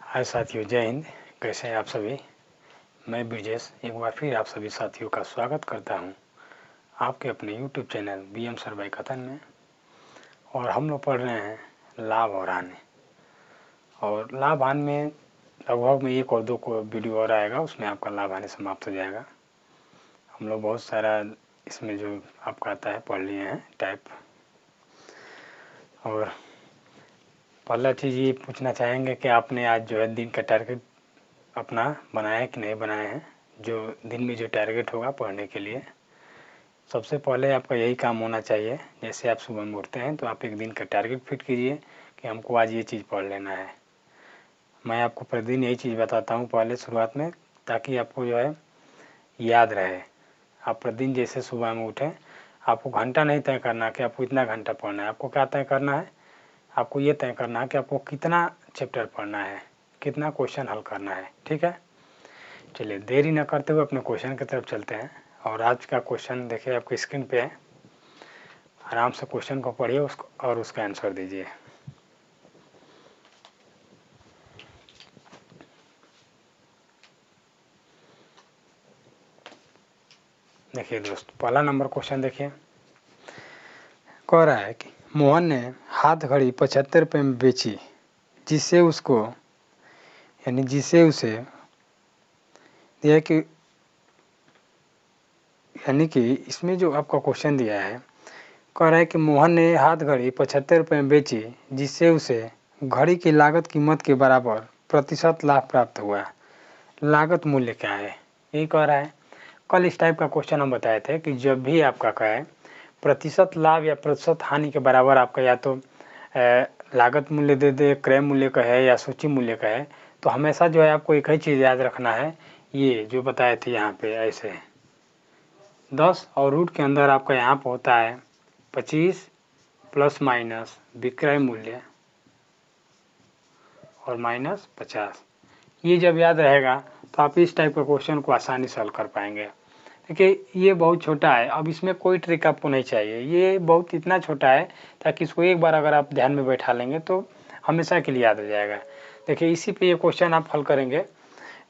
हाय साथियों, जय हिंद। कैसे हैं आप सभी। मैं ब्रिजेश एक बार फिर आप सभी साथियों का स्वागत करता हूं आपके अपने यूट्यूब चैनल BM सर बाय कथन में। और हम लोग पढ़ रहे हैं लाभ और हानि। और लाभ हानि में लगभग में 1 और 2 को वीडियो और आएगा, उसमें आपका लाभ हानि समाप्त हो जाएगा। हम लोग बहुत सारा इसमें जो आपका आता है पढ़ लिए हैं टाइप। और पहला चीज़ ये पूछना चाहेंगे कि आपने आज जो है दिन का टारगेट अपना बनाया है कि नहीं बनाया है। जो दिन में जो टारगेट होगा पढ़ने के लिए, सबसे पहले आपका यही काम होना चाहिए। जैसे आप सुबह में उठते हैं तो आप एक दिन का टारगेट फिट कीजिए कि हमको आज ये चीज़ पढ़ लेना है। मैं आपको प्रतिदिन यही चीज़ बताता हूँ पहले शुरुआत में, ताकि आपको जो है याद रहे। आप प्रतिदिन जैसे सुबह में उठें, आपको घंटा नहीं तय करना कि आपको इतना घंटा पढ़ना है। आपको क्या तय करना है, आपको ये तय करना है कि आपको कितना चैप्टर पढ़ना है, कितना क्वेश्चन हल करना है। ठीक है, चलिए देरी न करते हुए अपने क्वेश्चन की तरफ चलते हैं। और आज का क्वेश्चन देखिए आपकी स्क्रीन पे है। आराम से क्वेश्चन को पढ़िए और उसका आंसर दीजिए। देखिए दोस्त, पहला नंबर क्वेश्चन देखिए, कह रहा है कि मोहन ने हाथ घड़ी 75 रुपये में बेची, जिससे उसे दिया कि इसमें जो आपका क्वेश्चन दिया है, कह रहा है कि मोहन ने हाथ घड़ी 75 रुपये में बेची, जिससे उसे घड़ी की लागत कीमत के बराबर प्रतिशत लाभ प्राप्त हुआ। लागत मूल्य क्या है, यही कह रहा है। कल इस टाइप का क्वेश्चन हम बताए थे कि जब भी आपका कहे प्रतिशत लाभ या प्रतिशत हानि के बराबर आपका या तो लागत मूल्य दे दे, क्रय मूल्य का है या सूची मूल्य का है, तो हमेशा जो है आपको एक ही चीज़ याद रखना है, ये जो बताए थे यहाँ पे ऐसे 10 और रूट के अंदर आपका यहाँ पर होता है 25 प्लस माइनस विक्रय मूल्य और माइनस 50। ये जब याद रहेगा तो आप इस टाइप का क्वेश्चन को आसानी से हल कर पाएंगे। देखिए ये बहुत छोटा है, अब इसमें कोई ट्रिक आपको नहीं चाहिए। ये बहुत इतना छोटा है ताकि इसको एक बार अगर आप ध्यान में बैठा लेंगे तो हमेशा के लिए याद हो जाएगा। देखिए इसी पे ये क्वेश्चन आप हल करेंगे।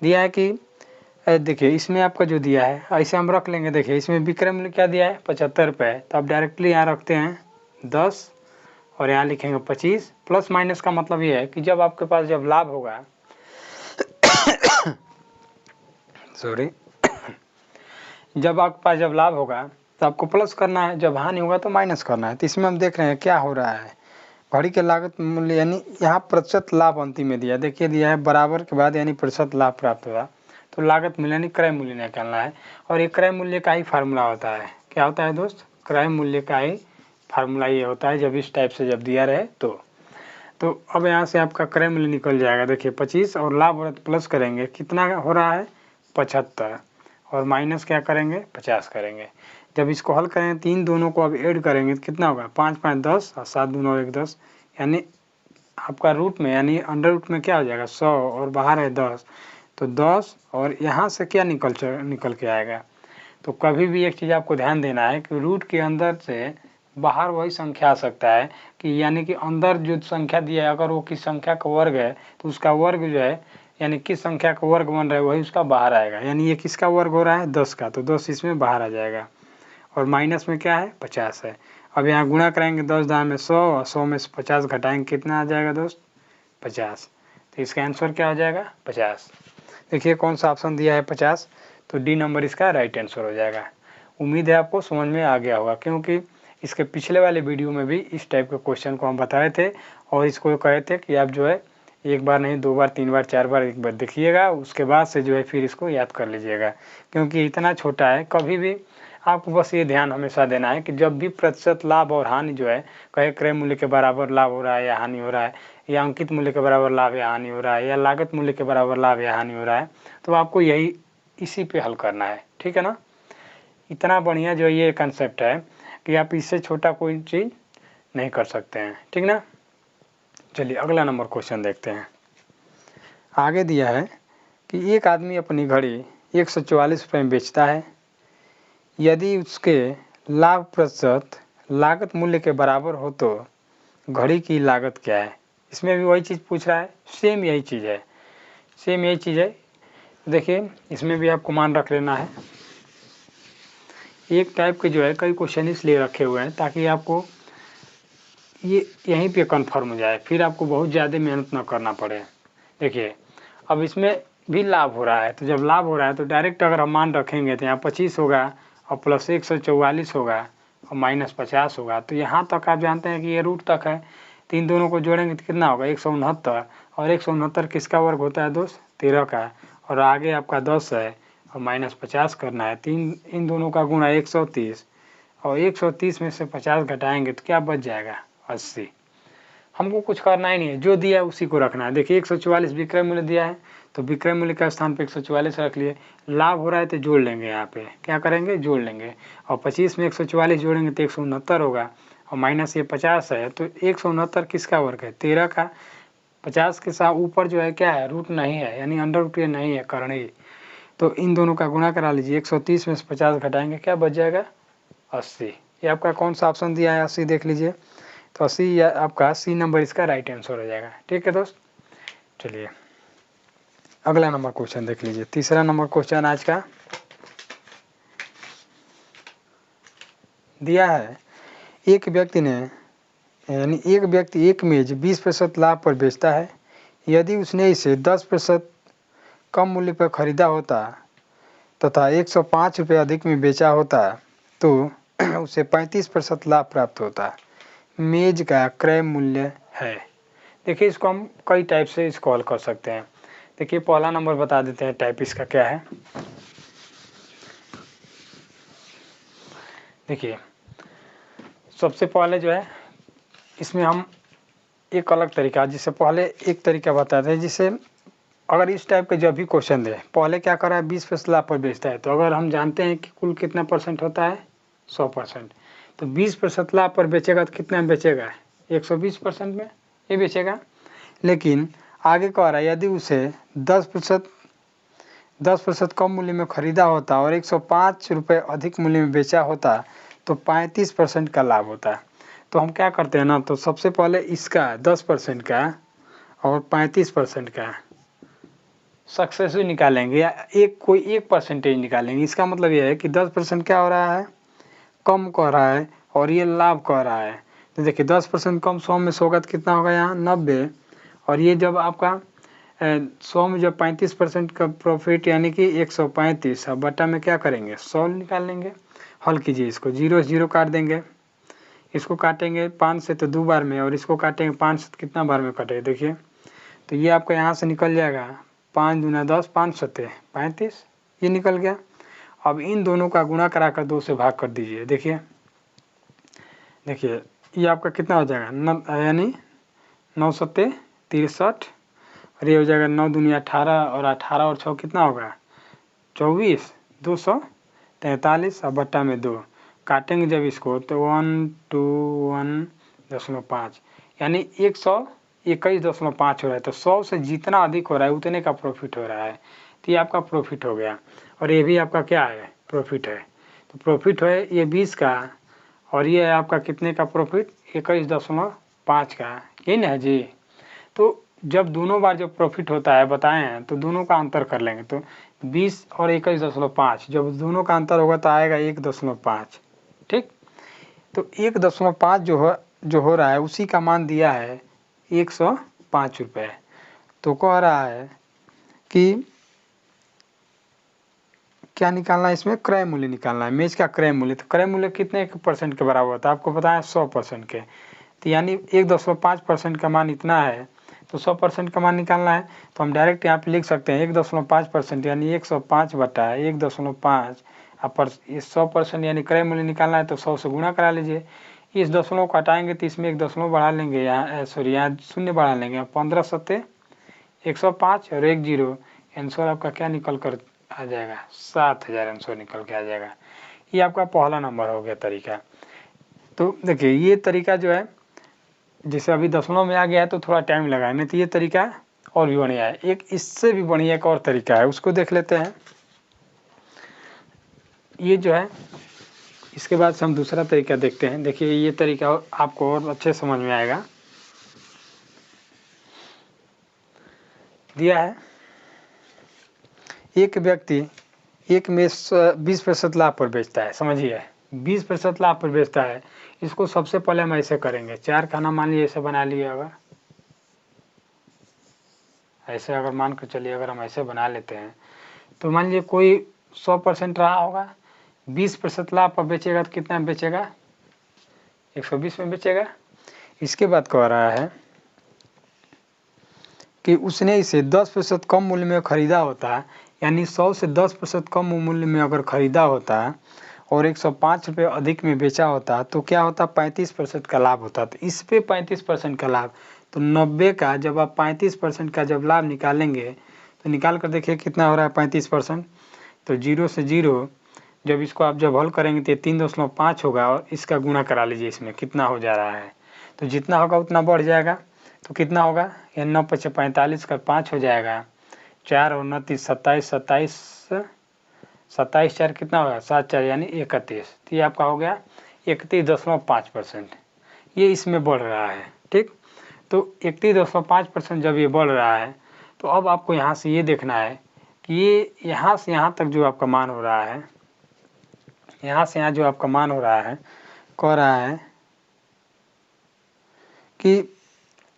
दिया है कि देखिए इसमें आपका जो दिया है ऐसे हम रख लेंगे। देखिए इसमें विक्रय मूल्य क्या दिया है 75 रुपये, तो आप डायरेक्टली यहाँ रखते हैं 10 और यहाँ लिखेंगे 25। प्लस माइनस का मतलब ये है कि जब आपके पास जब लाभ होगा जब आपके पास जब लाभ होगा तो आपको प्लस करना है, जब हानि होगा तो माइनस करना है। तो इसमें हम देख रहे हैं क्या हो रहा है, घड़ी के लागत मूल्य यानी यहाँ प्रतिशत लाभ अंतिम में दिया, देखिए दिया है बराबर के बाद यानी प्रतिशत लाभ प्राप्त हुआ, तो लागत मूल्य यानी क्रय मूल्य निकालना है। और एक क्रय मूल्य का ही फार्मूला होता है। क्या होता है दोस्त, क्रय मूल्य का ही फार्मूला ये होता है जब इस टाइप से जब दिया रहे तो अब यहाँ से आपका क्रय मूल्य निकल जाएगा। देखिए 25 और लाभ प्लस करेंगे, कितना हो रहा है 75, और माइनस क्या करेंगे 50 करेंगे। जब इसको हल करेंगे तीन दोनों को अब ऐड करेंगे तो कितना होगा 5 5 10 और 7 दूनो 1 10, यानी आपका रूट में यानी अंडर रूट में क्या हो जाएगा 100 और बाहर है 10, तो 10 और यहाँ से क्या निकल के आएगा। तो कभी भी एक चीज़ आपको ध्यान देना है कि रूट के अंदर से बाहर वही संख्या आ सकता है कि यानी कि अंदर जो संख्या दिया है अगर वो किस संख्या का वर्ग है तो उसका वर्ग जो है यानी किस संख्या का वर्ग बन रहा है वही उसका बाहर आएगा। यानी ये किसका वर्ग हो रहा है 10 का, तो 10 इसमें बाहर आ जाएगा। और माइनस में क्या है 50 है। अब यहाँ गुणा कराएंगे 10 दाम में 100 और 100 में से 50 घटाएंगे, कितना आ जाएगा दोस्त 50। तो इसका आंसर क्या हो जाएगा 50। देखिए कौन सा ऑप्शन दिया है 50, तो डी नंबर इसका राइट आंसर हो जाएगा। उम्मीद है आपको समझ में आ गया होगा, क्योंकि इसके पिछले वाले वीडियो में भी इस टाइप के क्वेश्चन को हम बताए थे और इसको कहे थे कि आप जो है एक बार नहीं 2 बार 3 बार 4 बार एक बार देखिएगा, उसके बाद से जो है फिर इसको याद कर लीजिएगा, क्योंकि इतना छोटा है। कभी भी आपको बस ये ध्यान हमेशा देना है कि जब भी प्रतिशत लाभ और हानि जो है कहे क्रय मूल्य के बराबर लाभ हो रहा है या हानि हो रहा है, या अंकित मूल्य के बराबर लाभ या हानि हो रहा है, या लागत मूल्य के बराबर लाभ या हानि हो रहा है, तो आपको यही इसी पे हल करना है। ठीक है ना, इतना बढ़िया जो ये कंसेप्ट है कि आप इससे छोटा कोई चीज़ नहीं कर सकते हैं। ठीक ना, चलिए अगला नंबर क्वेश्चन देखते हैं। आगे दिया है कि एक आदमी अपनी घड़ी 144 रुपये में बेचता है, यदि उसके लाभ प्रतिशत लागत मूल्य के बराबर हो तो घड़ी की लागत क्या है। इसमें भी वही चीज़ पूछ रहा है, सेम यही चीज़ है। सेम यही चीज़ है। देखिए इसमें भी आपको मान रख लेना है। एक टाइप के जो है कई क्वेश्चन इसलिए रखे हुए हैं ताकि आपको ये यहीं पे कंफर्म हो जाए, फिर आपको बहुत ज़्यादा मेहनत ना करना पड़े। देखिए अब इसमें भी लाभ हो रहा है, तो जब लाभ हो रहा है तो डायरेक्ट अगर हम मान रखेंगे तो यहाँ 25 होगा और प्लस 144 होगा और माइनस 50 होगा। तो यहाँ तक आप जानते हैं कि ये रूट तक है, तो इन दोनों को जोड़ेंगे तो कितना होगा 169, और 169 किसका वर्ग होता है दोस्त 13 का, और आगे आपका 10 है और माइनस 50 करना है। इन दोनों का गुणा 130, और 130 में से 50 घटाएंगे तो क्या बच जाएगा 80। हमको कुछ करना ही नहीं है, जो दिया है उसी को रखना है। देखिए 144 विक्रय मूल्य दिया है तो विक्रय मूल्य का स्थान पे 144 रख लिए। लाभ हो रहा है तो जोड़ लेंगे, यहाँ पे क्या करेंगे जोड़ लेंगे, और 25 में 144 जोड़ेंगे तो 169 होगा, और माइनस ये 50 है तो 169 किसका वर्ग है 13 का। 50 के साथ ऊपर जो है क्या है रूट नहीं है, यानी अंडर रूट नहीं है करणी। तो इन दोनों का गुणा करा लीजिए, 130 में से 50 घटाएंगे क्या बच जाएगा 80। ये आपका कौन सा ऑप्शन दिया है 80 देख लीजिए, तो 80 आपका सी नंबर इसका राइट आंसर हो जाएगा। ठीक है दोस्त, चलिए अगला नंबर क्वेश्चन देख लीजिए। तीसरा नंबर क्वेश्चन आज का दिया है, एक व्यक्ति ने यानी एक व्यक्ति एक मेज 20% लाभ पर बेचता है। यदि उसने इसे 10% कम मूल्य पर खरीदा होता तथा 105 रुपये अधिक में बेचा होता तो उसे 35% लाभ प्राप्त होता। मेज का क्रय मूल्य है। देखिए इसको हम कई टाइप से इसको हल कर सकते हैं। देखिए पहला नंबर बता देते हैं टाइप इसका क्या है। देखिए सबसे पहले जो है इसमें हम एक अलग तरीका, जिससे पहले एक तरीका बताते हैं, जिसे अगर इस टाइप के जब भी क्वेश्चन दे पहले क्या करा है 20% लाभ पर बेचता है, तो अगर हम जानते हैं कि कुल कितना परसेंट होता है 100%, तो 20% लाभ पर बेचेगा तो कितना में बेचेगा 120% में ये बेचेगा। लेकिन आगे कह रहा है यदि उसे 10% कम मूल्य में खरीदा होता और 105 रुपये अधिक मूल्य में बेचा होता तो 35% का लाभ होता। तो हम क्या करते हैं ना, तो सबसे पहले इसका 10% का और 35% का सक्सेसिव निकालेंगे, या कोई एक परसेंटेज निकालेंगे। इसका मतलब यह है कि 10% क्या हो रहा है कम कह रहा है और ये लाभ कह रहा है। तो देखिए 10% कम 100 में 100 होगा तो कितना होगा यहाँ 90, और ये जब आपका 100 में जब 35% का प्रॉफिट यानी कि 135, अब बटा में क्या करेंगे 100 निकाल लेंगे। हल कीजिए इसको, 0 0 काट देंगे, इसको काटेंगे 5 से तो 2 बार में, और इसको काटेंगे 5 से कितना बार में कटेगा देखिए, तो ये आपका यहाँ से निकल जाएगा 5 दूना 10 5 सत्ते 35, ये निकल गया। अब इन दोनों का गुणा करा कर 2 से भाग कर दीजिए। देखिए ये आपका कितना हो जाएगा यानी 9 सत्ते 63, और ये हो जाएगा 9 दूनी 18, और 18 और 6 कितना होगा 24, 243, और बट्टा में 2 काटेंगे जब इसको तो 121.5 यानी 121.5 हो रहा है। तो 100 से जितना अधिक हो रहा है उतने का प्रॉफिट हो रहा है, तो ये आपका प्रॉफिट हो गया, और ये भी आपका क्या है प्रॉफिट है। तो प्रॉफिट है ये 20 का, और ये है आपका कितने का प्रॉफिट 21.5 का, यही ना है जी। तो जब दोनों बार जब प्रॉफिट होता है बताए हैं तो दोनों का अंतर कर लेंगे, तो 20 और 21.5 जब दोनों का अंतर होगा तो आएगा 1.5। ठीक, तो 1.5 जो हो रहा है उसी का मान दिया है 105 रुपये। तो कह रहा है कि क्या निकालना है इसमें क्रय मूल्य निकालना है, मेज का क्रय मूल्य। तो क्रय मूल्य कितने % के बराबर होता है आपको पता है 100% के, तो यानी 1.5% का मान इतना है, तो 100% का मान निकालना है। तो हम डायरेक्ट यहाँ पे लिख सकते हैं 1.5% यानी 105 बटा 1.5, और 100% यानी क्रय मूल्य निकालना है तो 100 से गुणा करा लीजिए। इस दशमलव को हटाएंगे तो इसमें एक दशमलव बढ़ा लेंगे, यहाँ सॉरी यहाँ शून्य बढ़ा लेंगे, 15 सत्ते 105 और 1 0, आंसर आपका क्या निकल कर आ जाएगा 7000 आंसर निकल के आ जाएगा। ये आपका पहला नंबर हो गया तरीका। तो देखिए ये तरीका जो है जैसे अभी दशमलव में आ गया है तो थोड़ा टाइम लगा, नहीं तो ये तरीका और भी बढ़िया है। एक इससे भी बढ़िया एक और तरीका है, उसको देख लेते हैं। ये जो है इसके बाद से हम दूसरा तरीका देखते हैं। देखिए ये तरीका आपको और अच्छे समझ में आएगा। दिया है एक व्यक्ति एक मेज 20% लाभ पर बेचता है, समझिए 20% लाभ पर बेचता है। इसको सबसे पहले हम ऐसे करेंगे, 4 खाना मान लीजिए ऐसे बना लिए, अगर ऐसे अगर मान कर चलिए अगर हम ऐसे बना लेते हैं तो मान लीजिए कोई 100% रहा होगा, 20% लाभ पर बेचेगा तो कितना में बेचेगा, 120 में बेचेगा। इसके बाद कह रहा है कि उसने इसे 10% कम मूल्य में खरीदा होता है, यानी 100 से 10% कम मूल्य में अगर खरीदा होता है और 105 रुपये अधिक में बेचा होता तो क्या होता, 35% का लाभ होता। तो इस पे 35% का लाभ, तो 90 का जब आप 35% का जब लाभ निकालेंगे तो निकाल कर देखिए कितना हो रहा है 35%। तो 0 से 0 जब इसको आप जब हल करेंगे तो 3.5 होगा और इसका गुणा करा लीजिए, इसमें कितना हो जा रहा है, तो जितना होगा उतना बढ़ जाएगा। तो कितना होगा, ये 9 × 45 का 5 हो जाएगा, 4 और 9 27, 27 4 कितना होगा 7 4 यानी 31। तो ये आपका हो गया 31.5%, ये इसमें बढ़ रहा है। ठीक, तो 31.5% जब ये बढ़ रहा है तो अब आपको यहाँ से ये देखना है कि ये यहाँ से यहाँ तक जो आपका मान हो रहा है, यहाँ से यहाँ जो आपका मान हो रहा है, कह रहा है कि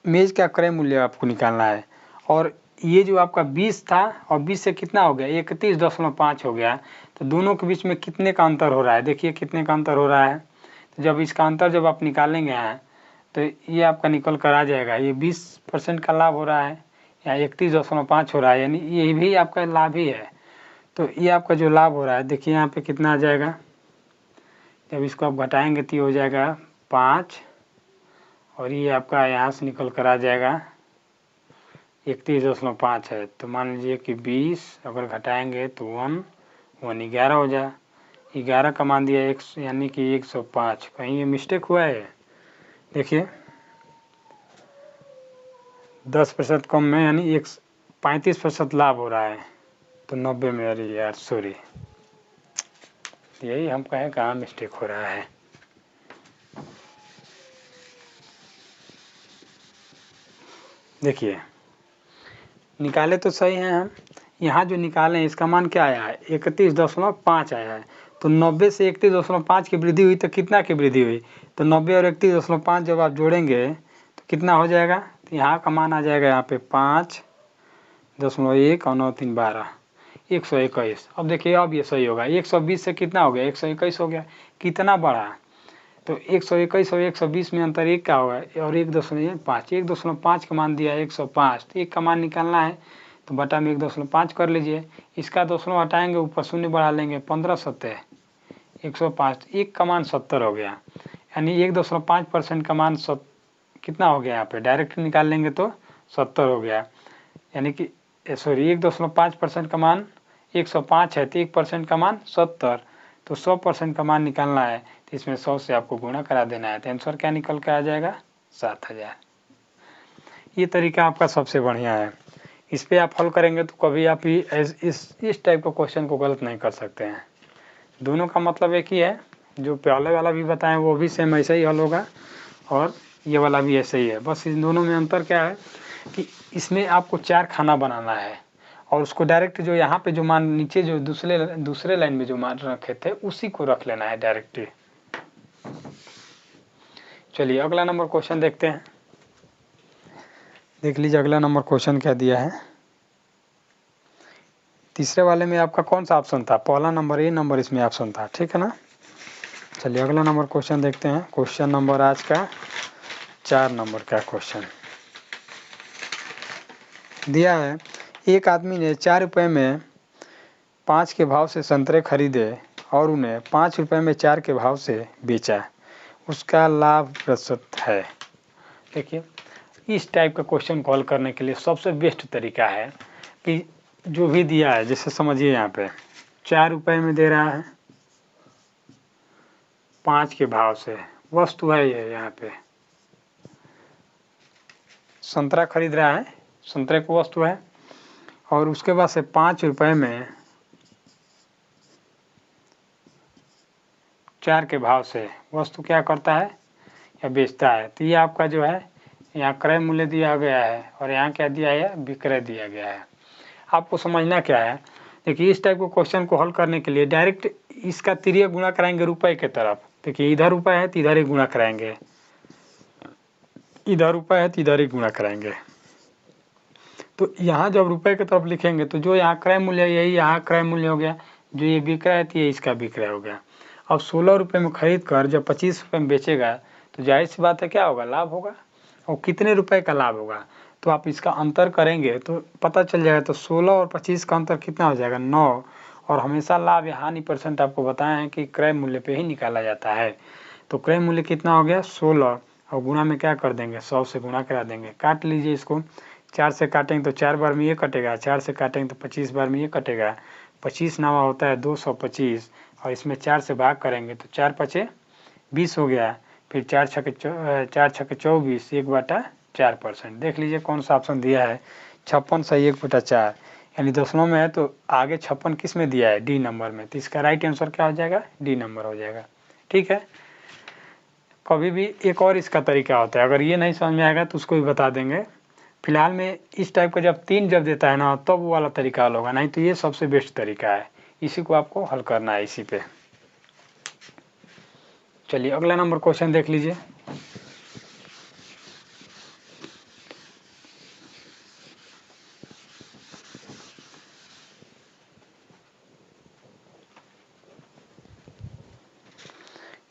मेज का क्रय मूल्य आपको निकालना है। और ये जो आपका 20 था और 20 से कितना हो गया 31.5 हो गया, तो दोनों के बीच में कितने का अंतर हो रहा है, देखिए कितने का अंतर हो रहा है। तो जब इसका अंतर जब आप निकालेंगे हैं तो ये आपका निकल कर आ जाएगा, ये 20% का लाभ हो रहा है या 31.5 हो रहा है, यानी ये भी आपका लाभ ही है। तो ये आपका जो लाभ हो रहा है देखिए यहाँ पे कितना आ जाएगा, जब इसको आप घटाएंगे तो ये हो जाएगा 5 और ये आपका यहाँ से निकल कर आ जाएगा 31.5 है। तो मान लीजिए कि 20 अगर घटाएंगे तो 1 11 हो जाए, 11 का मान दिया 100 यानी कि 105। कहीं ये मिस्टेक हुआ है, देखिए 10% कम में यानी 35% लाभ हो रहा है, तो 90 में, अरे यार सॉरी, यही हम कहें कहाँ मिस्टेक हो रहा है। देखिए निकाले तो सही हैं हम, यहाँ जो निकाले इसका मान क्या आया है 31.5 आया है। तो 90 से 31.5 की वृद्धि हुई तो कितना की वृद्धि हुई, तो 90 और 31.5 जब आप जोड़ेंगे तो कितना हो जाएगा, तो यहाँ का मान आ जाएगा यहाँ पे 5.1 और 9 3 12 121। अब देखिए अब ये सही होगा, 120 से कितना हो गया 121 हो गया, कितना बढ़ा, तो 121 और 120 में अंतर 1 का होगा और 1.5 1.5 का मान दिया 105, तो 1 का मान निकालना है तो बटा में 1.5 कर लीजिए, इसका 2 हटाएंगे ऊपर शून्य बढ़ा लेंगे, 15 7 105, 1 का मान 70 हो गया, यानी 1.5% का मान कितना हो गया, यहाँ पे डायरेक्ट निकाल लेंगे तो 70 हो गया, यानी कि सॉरी 1.5% का मान 105 है तो 1% का मान 70, तो 100% का मान निकालना है तो इसमें 100 से आपको गुणा करा देना है, तो आंसर क्या निकल के आ जाएगा 7000। ये तरीका आपका सबसे बढ़िया है, इस पर आप हल करेंगे तो कभी आप इस टाइप का क्वेश्चन को गलत नहीं कर सकते हैं। दोनों का मतलब एक ही है, जो पहले वाला भी बताएं वो भी सेम ऐसा ही हल होगा और ये वाला भी ऐसे ही है, बस इन दोनों में अंतर क्या है कि इसमें आपको 4 खाना बनाना है और उसको डायरेक्ट जो यहाँ पे जो मान नीचे जो दूसरे लाइन में जो मान रखे थे उसी को रख लेना है डायरेक्ट। चलिए अगला नंबर क्वेश्चन देखते हैं, देख लीजिए अगला नंबर क्वेश्चन क्या दिया है। तीसरे वाले में आपका कौन सा ऑप्शन था, पहला नंबर ए नंबर इसमें ऑप्शन था, ठीक है ना। चलिए अगला नंबर क्वेश्चन देखते हैं, क्वेश्चन नंबर आज का 4 नंबर का क्वेश्चन दिया है। एक आदमी ने 4 रुपये में 5 के भाव से संतरे खरीदे और उन्हें 5 रुपये में 4 के भाव से बेचा, उसका लाभ प्रतिशत है। देखिए इस टाइप का क्वेश्चन को हल करने के लिए सबसे बेस्ट तरीका है कि जो भी दिया है, जैसे समझिए यहाँ पे 4 रुपये में दे रहा है 5 के भाव से, वस्तु है ये, यहाँ पे संतरा खरीद रहा है, संतरे को वस्तु है, और उसके बाद से 5 रुपये में 4 के भाव से वस्तु क्या करता है या बेचता है। तो ये आपका जो है यहाँ क्रय मूल्य दिया गया है और यहाँ क्या दिया है, विक्रय दिया गया है। आपको समझना क्या है, देखिए इस टाइप के क्वेश्चन को हल करने के लिए डायरेक्ट इसका तिर्यक गुणा कराएंगे रुपए के तरफ। देखिए इधर रुपए है तो इधर ही गुणा कराएंगे, इधर रुपए है तो इधर ही गुणा कराएंगे। तो यहाँ जब रुपए की तरफ लिखेंगे तो जो यहाँ क्रय मूल्य है यही यहाँ क्रय मूल्य हो गया, जो ये विक्रय है तो ये इसका विक्रय हो गया। अब 16 रुपये में खरीद कर जब 25 रुपये में बेचेगा तो जाहिर सी बात है क्या होगा, लाभ होगा। और कितने रुपए का लाभ होगा तो आप इसका अंतर करेंगे तो पता चल जाएगा। तो 16 और 25 का अंतर कितना हो जाएगा, 9। और हमेशा लाभ या हानि परसेंट आपको बताए हैं कि क्रय मूल्य पे ही निकाला जाता है। तो क्रय मूल्य कितना हो गया 16 और गुणा में क्या कर देंगे 100 से गुणा करा देंगे। काट लीजिए इसको, 4 से काटेंगे तो 4 बार में ये कटेगा, 4 से काटेंगे तो 25 बार में ये कटेगा। 25 नावा होता है 225 और इसमें 4 से भाग करेंगे तो 4 पचे 20 हो गया। फिर 4 छके 24, 1/4%। देख लीजिए कौन सा ऑप्शन दिया है, 56 सही 1/4 यानी दशमलव में है तो आगे 56 किस में दिया है, डी नंबर में। तो इसका राइट आंसर क्या हो जाएगा, डी नंबर हो जाएगा। ठीक है, कभी भी एक और इसका तरीका होता है, अगर ये नहीं समझ में आएगा तो उसको भी बता देंगे। फिलहाल में इस टाइप का जब 3 जब देता है ना तब वो वाला तरीका हल होगा, नहीं तो ये सबसे बेस्ट तरीका है, इसी को आपको हल करना है इसी पे। चलिए अगला नंबर क्वेश्चन देख लीजिए।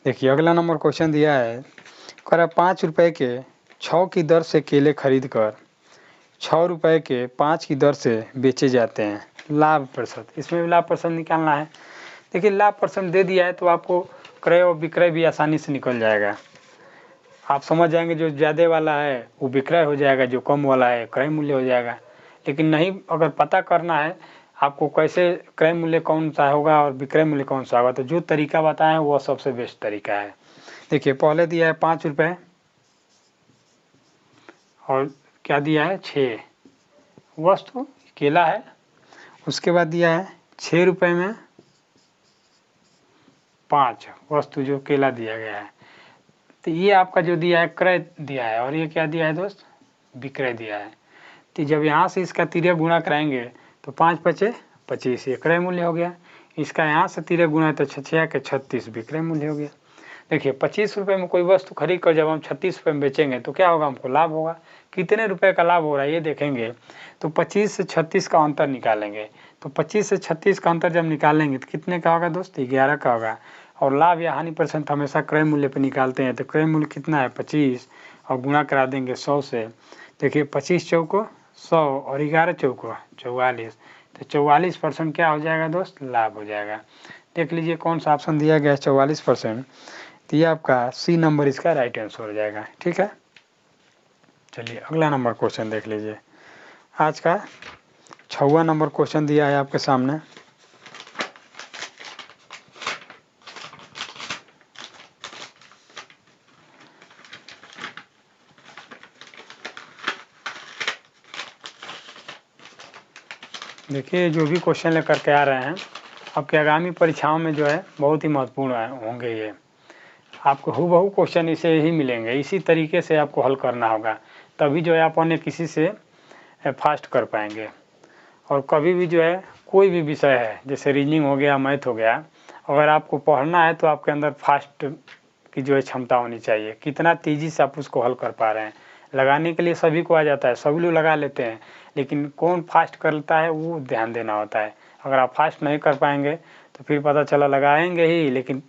देखिए अगला नंबर क्वेश्चन दिया है, कह रहा 5 रुपए के 6 की दर से केले खरीद कर 6 रुपए के 5 की दर से बेचे जाते हैं, लाभ प्रतिशत। इसमें भी लाभ प्रतिशत निकालना है। देखिए लाभ प्रतिशत दे दिया है तो आपको क्रय और विक्रय भी आसानी से निकल जाएगा। आप समझ जाएंगे जो ज़्यादा वाला है वो विक्रय हो जाएगा, जो कम वाला है क्रय मूल्य हो जाएगा। लेकिन नहीं अगर पता करना है आपको कैसे क्रय मूल्य कौन सा होगा और विक्रय मूल्य कौन सा होगा, तो जो तरीका बताएं वो सबसे बेस्ट तरीका है। देखिए पहले दिया है 5 रुपये और क्या दिया है 6 वस्तु केला है। उसके बाद दिया है 6 रुपये में 5 वस्तु जो केला दिया गया है। तो ये आपका जो दिया है क्रय दिया है और ये क्या दिया है दोस्त, विक्रय दिया है। तो जब यहाँ से इसका तिर्यक गुणा कराएंगे तो 5 पचे 25 ये क्रय मूल्य हो गया। इसका यहाँ से तिर्यक गुणा है तो 6 के 36 विक्रय मूल्य हो गया। देखिए 25 रुपये में कोई वस्तु खरीद कर जब हम 36 रुपये में बेचेंगे तो क्या होगा, हमको लाभ होगा। कितने रुपए का लाभ हो रहा है ये देखेंगे तो 25 से 36 का अंतर निकालेंगे। तो 25 से 36 का अंतर जब निकालेंगे तो कितने का होगा दोस्त, 11 का होगा। और लाभ या हानि परसेंट हमेशा क्रय मूल्य पर निकालते हैं। तो क्रय मूल्य कितना है 25 और गुणा करा देंगे 100 से। देखिए 25 चौको 100 और 11 चौको 44, तो 44% क्या हो जाएगा दोस्त, लाभ हो जाएगा। देख लीजिए कौन सा ऑप्शन दिया गया है 44%, तो ये आपका सी नंबर इसका राइट आंसर हो जाएगा। ठीक है, चलिए अगला नंबर क्वेश्चन देख लीजिए। आज का 6वां नंबर क्वेश्चन दिया है आपके सामने। देखिए जो भी क्वेश्चन लेकर के आ रहे हैं आपके आगामी परीक्षाओं में जो है बहुत ही महत्वपूर्ण होंगे। ये आपको हूबहू क्वेश्चन इसे ही मिलेंगे, इसी तरीके से आपको हल करना होगा, तभी जो है आप अन्य किसी से फास्ट कर पाएंगे। और कभी भी जो है कोई भी विषय है जैसे रीजनिंग हो गया, मैथ हो गया, अगर आपको पढ़ना है तो आपके अंदर फास्ट की जो है क्षमता होनी चाहिए, कितना तेज़ी से आप उसको हल कर पा रहे हैं। लगाने के लिए सभी को आ जाता है, सभी लोग लगा लेते हैं, लेकिन कौन फास्ट करता है वो ध्यान देना होता है। अगर आप फास्ट नहीं कर पाएंगे तो फिर पता चला लगाएंगे ही लेकिन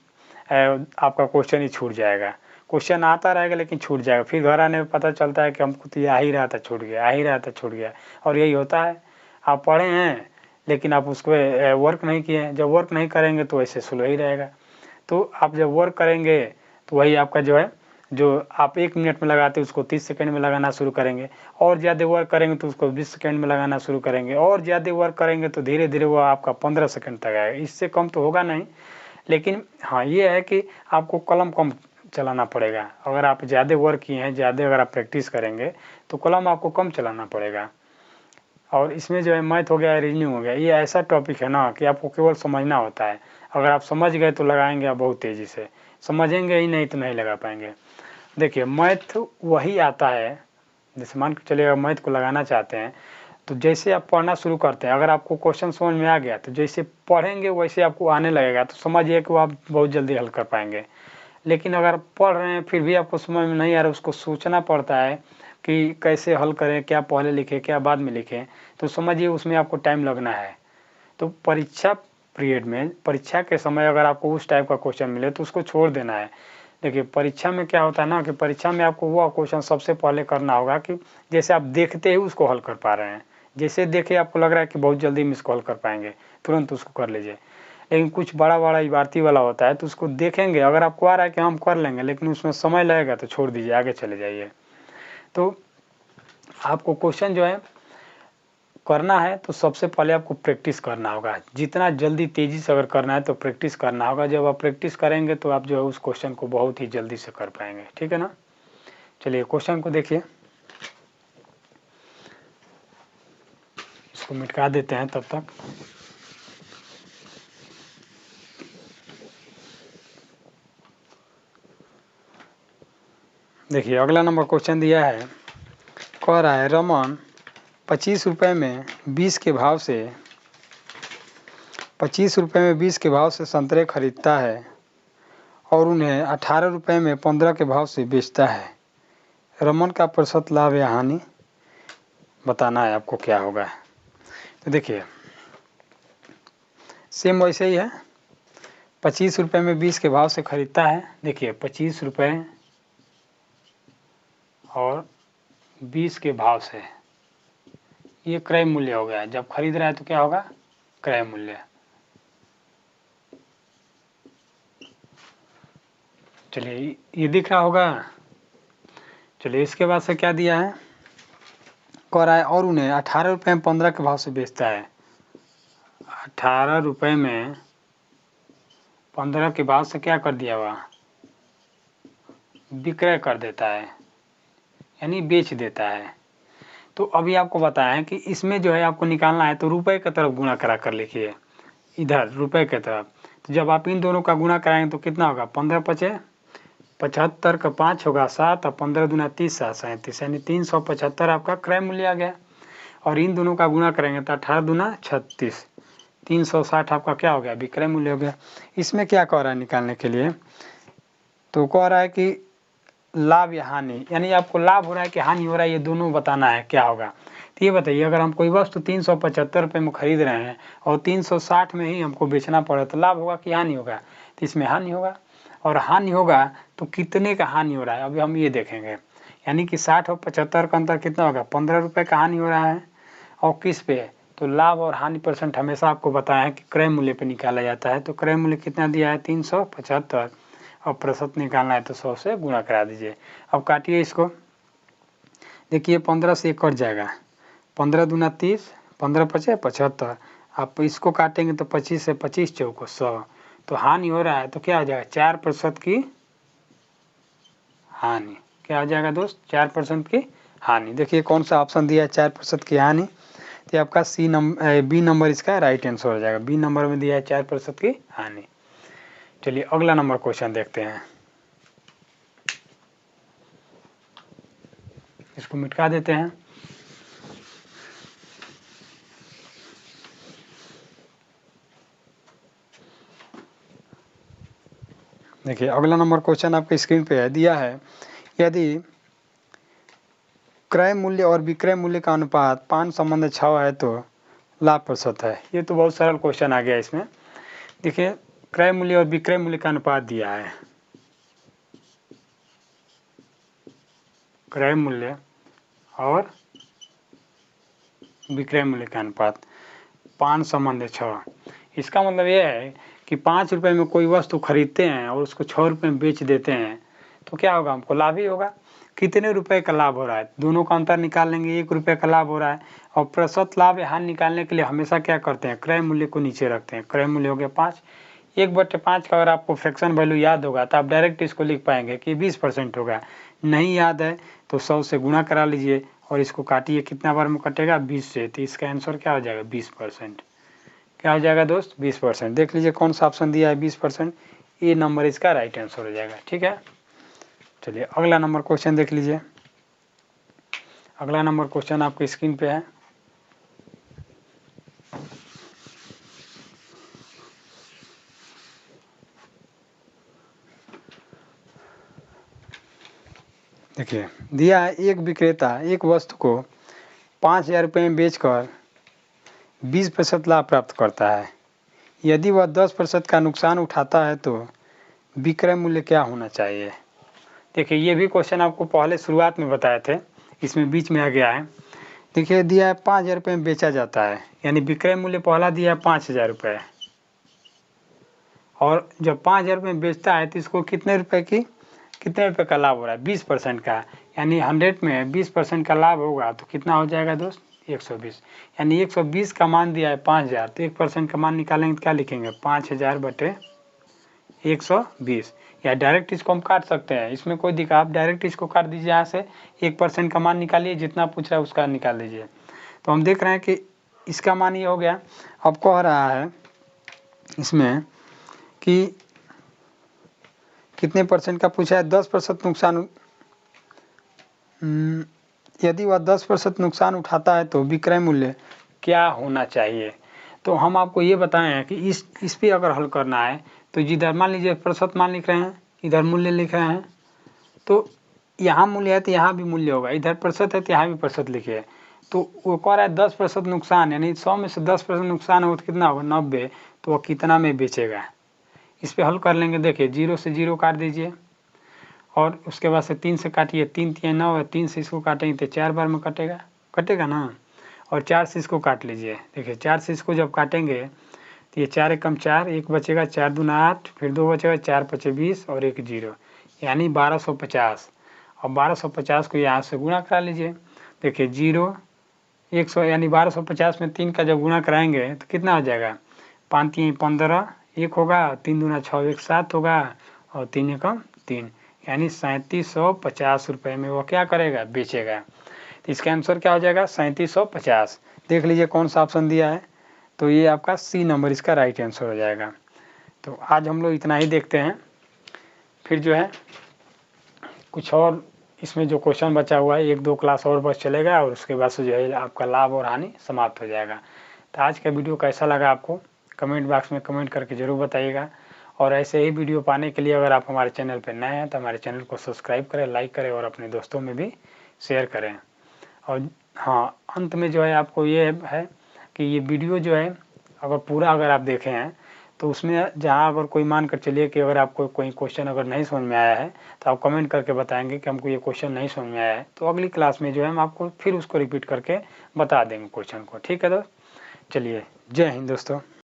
आपका क्वेश्चन ही छूट जाएगा। क्वेश्चन आता रहेगा लेकिन छूट जाएगा, फिर घर आने में पता चलता है कि हमको तो ये आ ही रहा था छूट गया, आ ही रहा था छूट गया। और यही होता है, आप पढ़े हैं लेकिन आप उसको वर्क नहीं किए हैं। जब वर्क नहीं करेंगे तो ऐसे स्लो ही रहेगा। तो आप जब वर्क करेंगे तो वही आपका जो है, जो आप 1 मिनट में लगाते हैं उसको 30 सेकंड में लगाना शुरू करेंगे, और ज़्यादा वर्क करेंगे तो उसको 20 सेकंड में लगाना शुरू करेंगे, और ज़्यादा वर्क करेंगे तो धीरे धीरे वो आपका 15 सेकंड तक आएगा। इससे कम तो होगा नहीं, लेकिन हाँ ये है कि आपको कलम कम चलाना पड़ेगा। अगर आप ज़्यादा वर्क किए हैं, ज़्यादा अगर आप प्रैक्टिस करेंगे तो कलम आपको कम चलाना पड़ेगा। और इसमें जो है मैथ हो गया, रीजनिंग हो गया, ये ऐसा टॉपिक है ना कि आपको केवल समझना होता है। अगर आप समझ गए तो लगाएंगे आप बहुत तेज़ी से, समझेंगे ही नहीं तो नहीं लगा पाएंगे। देखिए मैथ वही आता है, जैसे मान के चलिए मैथ को लगाना चाहते हैं तो जैसे आप पढ़ना शुरू करते हैं, अगर आपको क्वेश्चन समझ में आ गया तो जैसे पढ़ेंगे वैसे आपको आने लगेगा, तो समझिए कि वो आप बहुत जल्दी हल कर पाएंगे। लेकिन अगर पढ़ रहे हैं फिर भी आपको समझ में नहीं आ रहा, उसको सोचना पड़ता है कि कैसे हल करें, क्या पहले लिखें क्या बाद में लिखें, तो समझिए उसमें आपको टाइम लगना है। तो परीक्षा पीरियड में, परीक्षा के समय अगर आपको उस टाइप का क्वेश्चन मिले तो उसको छोड़ देना है। देखिए परीक्षा में क्या होता है ना कि परीक्षा में आपको वो क्वेश्चन सबसे पहले करना होगा कि जैसे आप देखते ही उसको हल कर पा रहे हैं, जैसे देखे आपको लग रहा है कि बहुत जल्दी हम इसको हल कर पाएंगे, तुरंत उसको कर लीजिए। लेकिन कुछ बड़ा बड़ा इबारती वाला होता है तो उसको देखेंगे, अगर आपको आ रहा है कि हम कर लेंगे लेकिन उसमें समय लगेगा तो छोड़ दीजिए, आगे चले जाइए। तो आपको क्वेश्चन जो है करना है तो सबसे पहले आपको प्रैक्टिस करना होगा, जितना जल्दी तेज़ी से अगर करना है तो प्रैक्टिस करना होगा। जब आप प्रैक्टिस करेंगे तो आप जो है उस क्वेश्चन को बहुत ही जल्दी से कर पाएंगे, ठीक है ना। चलिए क्वेश्चन को देखिए, इसको मिटा देते हैं तब तक। देखिए अगला नंबर क्वेश्चन दिया है, कह रहा है रमन 25 रुपये में 20 के भाव से 25 रुपये में 20 के भाव से संतरे खरीदता है और उन्हें 18 रुपये में 15 के भाव से बेचता है। रमन का प्रतिशत लाभ या हानि बताना है आपको, क्या होगा। तो देखिए सेम वैसे ही है, 25 रुपये में 20 के भाव से खरीदता है। देखिए 25 रुपये और 20 के भाव से, ये क्रय मूल्य हो गया। जब खरीद रहा है तो क्या होगा, क्रय मूल्य। चलिए ये दिख रहा होगा। चलिए इसके बाद से क्या दिया है, कह रहा है और उन्हें 18 रुपये में 15 के भाव से बेचता है। 18 रुपये में 15 के भाव से क्या कर दिया हुआ, विक्रय कर देता है, यानी बेच देता है। तो अभी आपको बताएं कि इसमें जो है आपको निकालना है तो रुपए की तरफ गुणा करा कर लिखिए, इधर रुपए की तरफ। तो जब आप इन दोनों का गुणा कराएंगे तो कितना होगा, 15 पचे 75 का 5 होगा 7 और 15 दूना 30 7 37, यानी 375 आपका क्रय मूल्य आ गया। और इन दोनों का गुणा करेंगे तो 18 दूना 36, 360 आपका क्या हो गया, विक्रय मूल्य हो गया। इसमें क्या कह रहा है निकालने के लिए, तो कह रहा है कि लाभ या हानि, यानी आपको लाभ हो रहा है कि हानि हो रहा है, ये दोनों बताना है क्या होगा। तो ये बताइए अगर हम कोई वस्तु 375 रुपये में खरीद रहे हैं और 360 में ही हमको बेचना पड़े तो लाभ होगा कि हानि होगा, तो इसमें हानि होगा। और हानि होगा तो कितने का हानि हो रहा है, अभी हम ये देखेंगे। यानी कि 60 और 75 का अंतर कितना होगा, 15 रुपये का हानि हो रहा है। और किस पे, तो लाभ और हानि परसेंट हमेशा आपको बताया है कि क्रय मूल्य पे निकाला जाता है। तो क्रय मूल्य कितना दिया है, 375, और प्रतिशत निकालना है तो 100 से गुणा करा दीजिए। अब काटिए इसको, देखिए 15 से कट जाएगा, 15 दूना 30, 15 पचे 75। आप इसको काटेंगे तो 25 से 25 चौको 100, तो हानि हो रहा है तो क्या हो जाएगा, 4% की हानि। क्या हो जाएगा दोस्त, 4% की हानि। देखिए कौन सा ऑप्शन दिया है 4% की हानि, तो आपका बी नंबर इसका राइट आंसर हो जाएगा। बी नंबर में दिया है 4% की हानि। चलिए अगला नंबर क्वेश्चन देखते हैं, इसको मिटा देते हैं। देखिए अगला नंबर क्वेश्चन आपके स्क्रीन पे है, दिया है यदि क्रय मूल्य और विक्रय मूल्य का अनुपात 5:6 है तो लाभ प्रतिशत है। ये तो बहुत सरल क्वेश्चन आ गया इसमें। देखिए क्रय मूल्य और विक्रय मूल्य का अनुपात दिया है, क्रय मूल्य और विक्रय मूल्य का अनुपात 5:6। इसका मतलब यह है कि 5 रुपये में कोई वस्तु खरीदते हैं और उसको 6 रुपये में बेच देते हैं तो क्या होगा, हमको लाभ ही होगा। कितने रुपए का लाभ हो रहा है, दोनों का अंतर निकाल लेंगे, 1 रुपये का लाभ हो रहा है। और प्रतिशत लाभ या हानि निकालने के लिए हमेशा क्या करते हैं, क्रय मूल्य को नीचे रखते हैं। क्रय मूल्य हो गया 5, 1/5 का अगर आपको फ्रैक्शन वैल्यू याद होगा तो आप डायरेक्ट इसको लिख पाएंगे कि 20% होगा। नहीं याद है तो 100 से गुणा करा लीजिए और इसको काटिए, कितना बार में कटेगा, 20 से, तो इसका आंसर क्या हो जाएगा, 20%। क्या हो जाएगा दोस्त, 20%। देख लीजिए कौन सा ऑप्शन दिया है 20%, ये नंबर इसका राइट आंसर हो जाएगा, ठीक है। चलिए अगला नंबर क्वेश्चन देख लीजिए। अगला नंबर क्वेश्चन आपके स्क्रीन पे है, देखिए दिया है, एक विक्रेता एक वस्तु को 5,000 रुपये में बेचकर 20% लाभ प्राप्त करता है। यदि वह 10% का नुकसान उठाता है तो विक्रय मूल्य क्या होना चाहिए। देखिए ये भी क्वेश्चन आपको पहले शुरुआत में बताए थे, इसमें बीच में आ गया है। देखिए दिया है 5,000 रुपये में बेचा जाता है, यानी विक्रय मूल्य पहला दिया है 5,000 रुपये, और जब 5,000 रुपये में बेचता है तो इसको कितने रुपये का लाभ हो रहा है, 20% का, यानी 100 में 20% का लाभ होगा तो कितना हो जाएगा दोस्त, 120। यानी 120 का मान दिया है 5,000, तो 1% का मान निकालेंगे तो क्या लिखेंगे, 5,000 बटे 120, या डायरेक्ट इसको हम काट सकते हैं, इसमें कोई दिक्कत, आप डायरेक्ट इसको काट दीजिए, यहाँ से 1% का मान निकालिए, जितना पूछ रहा है उसका निकाल लीजिए। तो हम देख रहे हैं कि इसका मान ये हो गया। अब कह रहा है इसमें कि कितने परसेंट का पूछा है, 10% नुकसान। यदि वह 10% नुकसान उठाता है तो विक्रय मूल्य क्या होना चाहिए। तो हम आपको ये बताएं हैं कि इस पे अगर हल करना है तो जिधर मान लीजिए प्रतिशत मान लिख रहे हैं, इधर मूल्य लिख रहे हैं, तो यहाँ मूल्य है तो यहाँ भी मूल्य होगा, इधर प्रतिशत है तो यहाँ भी प्रतिशत लिखिए। तो वो कह रहा है 10% नुकसान, यानी 100 में से 10% नुकसान हो तो कितना होगा, 90, तो वह कितना में बेचेगा। इस पर हल कर लेंगे। देखिए 0 से 0 काट दीजिए, और उसके बाद से 3 से काटिए, 3 3 9 है, 3 से इसको काटेंगे तो 4 बार में कटेगा ना, और 4 से इसको काट लीजिए। देखिए 4 से इसको जब काटेंगे तो ये 4 एकम 4, 1 बचेगा, 4 दूना 8, फिर 2 बचेगा, 4 पचे 20 और 1 0, यानी 1250। और 1250 को यहाँ से गुणा करा लीजिए। देखिए 0 100, यानी 1250 में 3 का जब गुणा कराएंगे तो कितना हो जाएगा, 5 3 15, 1 होगा, 3 दूना 6, 1 7 होगा, और 3 एकम 3, यानी 3750 रुपये में वो क्या करेगा, बेचेगा। तो इसका आंसर क्या हो जाएगा, 3750। देख लीजिए कौन सा ऑप्शन दिया है, तो ये आपका सी नंबर इसका राइट आंसर हो जाएगा। तो आज हम लोग इतना ही देखते हैं, फिर जो है कुछ और इसमें जो क्वेश्चन बचा हुआ है 1-2 क्लास और बस चलेगा, और उसके बाद से जो है आपका लाभ और हानि समाप्त हो जाएगा। तो आज का वीडियो कैसा लगा आपको कमेंट बॉक्स में कमेंट करके ज़रूर बताइएगा। और ऐसे ही वीडियो पाने के लिए अगर आप हमारे चैनल पर नए हैं तो हमारे चैनल को सब्सक्राइब करें, लाइक करें और अपने दोस्तों में भी शेयर करें। और हाँ, अंत में जो है आपको ये है कि ये वीडियो जो है अगर आप देखें हैं तो उसमें जहाँ अगर कोई मान कर चलिए कि अगर आपको कोई क्वेश्चन अगर नहीं समझ में आया है तो आप कमेंट करके बताएंगे कि हमको ये क्वेश्चन नहीं समझ में आया है, तो अगली क्लास में जो है हम आपको फिर उसको रिपीट करके बता देंगे क्वेश्चन को। ठीक है दोस्त, चलिए जय हिंद दोस्तों।